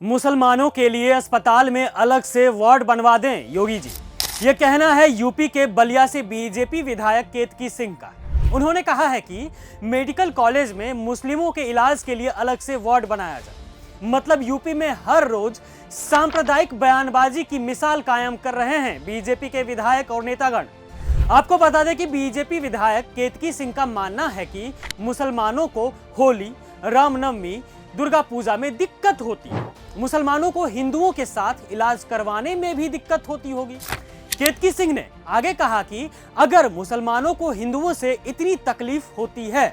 मुसलमानों के लिए अस्पताल में अलग से वार्ड बनवा दें योगी जी, ये कहना है यूपी के बलिया से बीजेपी विधायक केतकी सिंह का। उन्होंने कहा है कि मेडिकल कॉलेज में मुस्लिमों के इलाज के लिए अलग से वार्ड बनाया जाए। मतलब यूपी में हर रोज सांप्रदायिक बयानबाजी की मिसाल कायम कर रहे हैं बीजेपी के विधायक और नेतागण। आपको बता दें कि बीजेपी विधायक केतकी सिंह का मानना है कि मुसलमानों को होली, रामनवमी, दुर्गा पूजा में दिक्कत होती है, मुसलमानों को हिंदुओं के साथ इलाज करवाने में भी दिक्कत होती होगी। केतकी सिंह ने आगे कहा कि अगर मुसलमानों को हिंदुओं से इतनी तकलीफ होती है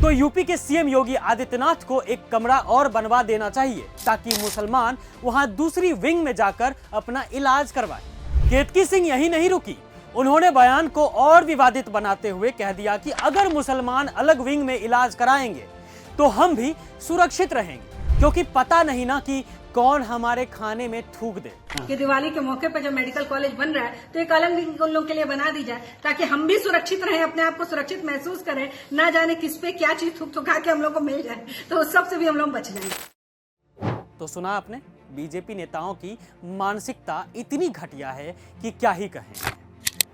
तो यूपी के सीएम योगी आदित्यनाथ को एक कमरा और बनवा देना चाहिए ताकि मुसलमान वहां दूसरी विंग में जाकर अपना इलाज करवाए। केतकी सिंह यही नहीं रुकी, उन्होंने बयान को और विवादित बनाते हुए कह दिया कि अगर मुसलमान अलग विंग में इलाज कराएंगे तो हम भी सुरक्षित रहेंगे, क्योंकि पता नहीं ना कि कौन हमारे खाने में थूक दे। कि दिवाली के मौके पर जब मेडिकल कॉलेज बन रहा है तो एक अलग विंग उन लोगों के लिए बना दी जाए ताकि हम भी सुरक्षित रहें, अपने आप को सुरक्षित महसूस करें, ना जाने किस पे क्या चीज थूक थुका के हम लोग को मिल जाए, तो उस सब से भी हम लोग बच जाएंगे। तो सुना आपने, बीजेपी नेताओं की मानसिकता इतनी घटिया है कि क्या ही कहें।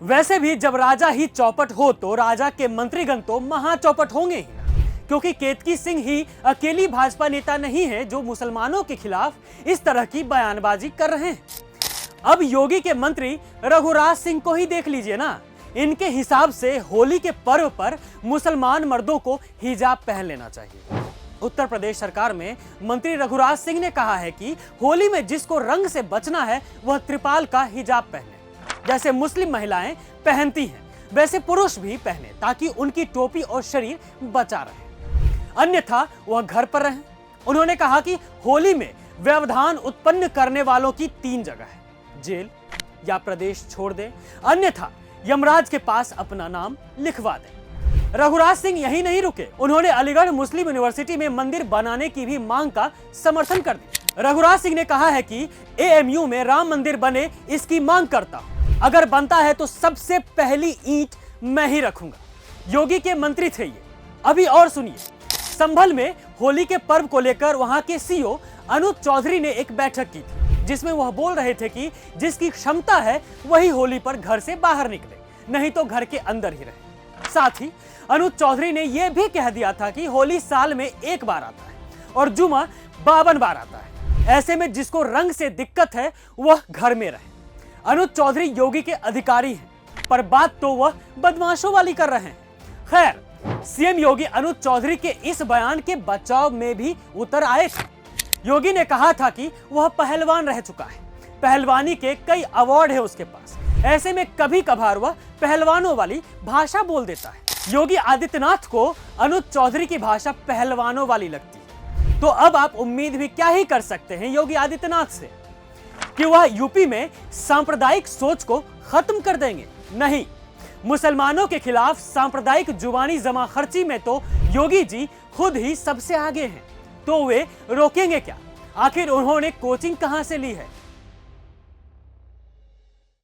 वैसे भी जब राजा ही चौपट हो तो राजा के मंत्रीगण तो महा चौपट होंगे ही, क्योंकि केतकी सिंह ही अकेली भाजपा नेता नहीं है जो मुसलमानों के खिलाफ इस तरह की बयानबाजी कर रहे हैं। अब योगी के मंत्री रघुराज सिंह को ही देख लीजिए ना, इनके हिसाब से होली के पर्व पर मुसलमान मर्दों को हिजाब पहन लेना चाहिए। उत्तर प्रदेश सरकार में मंत्री रघुराज सिंह ने कहा है कि होली में जिसको रंग से बचना है वह त्रिपाल का हिजाब पहने, जैसे मुस्लिम महिलाएं पहनती हैं वैसे पुरुष भी पहने, ताकि उनकी टोपी और शरीर बचा रहे, अन्यथा वह घर पर रहें। उन्होंने कहा कि होली में व्यवधान उत्पन्न करने वालों की 3 जगह है, जेल या प्रदेश छोड़ दें, अन्यथा यमराज के पास अपना नाम लिखवा दें। रघुराज सिंह यही नहीं रुके, उन्होंने अलीगढ़ मुस्लिम यूनिवर्सिटी में मंदिर बनाने की भी मांग का समर्थन कर दिया। रघुराज सिंह ने कहा है कि एएमयू में राम मंदिर बने, इसकी मांग करता हूं, अगर बनता है तो सबसे पहली ईंट मैं ही रखूंगा। योगी के मंत्री थे ये। अभी और सुनिए, संभल में होली के पर्व को लेकर वहां के सीओ अनुज चौधरी ने एक बैठक की थी, जिसमें वह बोल रहे थे कि जिसकी क्षमता है वही होली पर घर से बाहर निकले, नहीं तो घर के अंदर ही रहे। साथ ही अनुज चौधरी ने यह भी कह दिया था कि होली साल में 1 बार आता है और जुमा 52 बार आता है, ऐसे में जिसको रंग से दिक्कत है वह घर में रहे। अनुज चौधरी योगी के अधिकारी हैं, पर बात तो वह बदमाशों वाली कर रहे हैं। खैर, सीएम योगी अनुज चौधरी के इस बयान के बचाव में भी उतर आए थे। योगी ने कहा था कि वह पहलवान रह चुका है, पहलवानी के कई अवार्ड है उसके पास, ऐसे में कभी कभार वह पहलवानों वाली भाषा बोल देता है। योगी आदित्यनाथ को अनुज चौधरी की भाषा पहलवानों वाली लगती है, तो अब आप उम्मीद भी क्या ही कर सकते हैं योगी आदित्यनाथ से कि वह यूपी में सांप्रदायिक सोच को खत्म कर देंगे। नहीं, मुसलमानों के खिलाफ सांप्रदायिक जुबानी जमा खर्ची में तो योगी जी खुद ही सबसे आगे हैं, तो वे रोकेंगे क्या? आखिर उन्होंने कोचिंग कहां से ली है?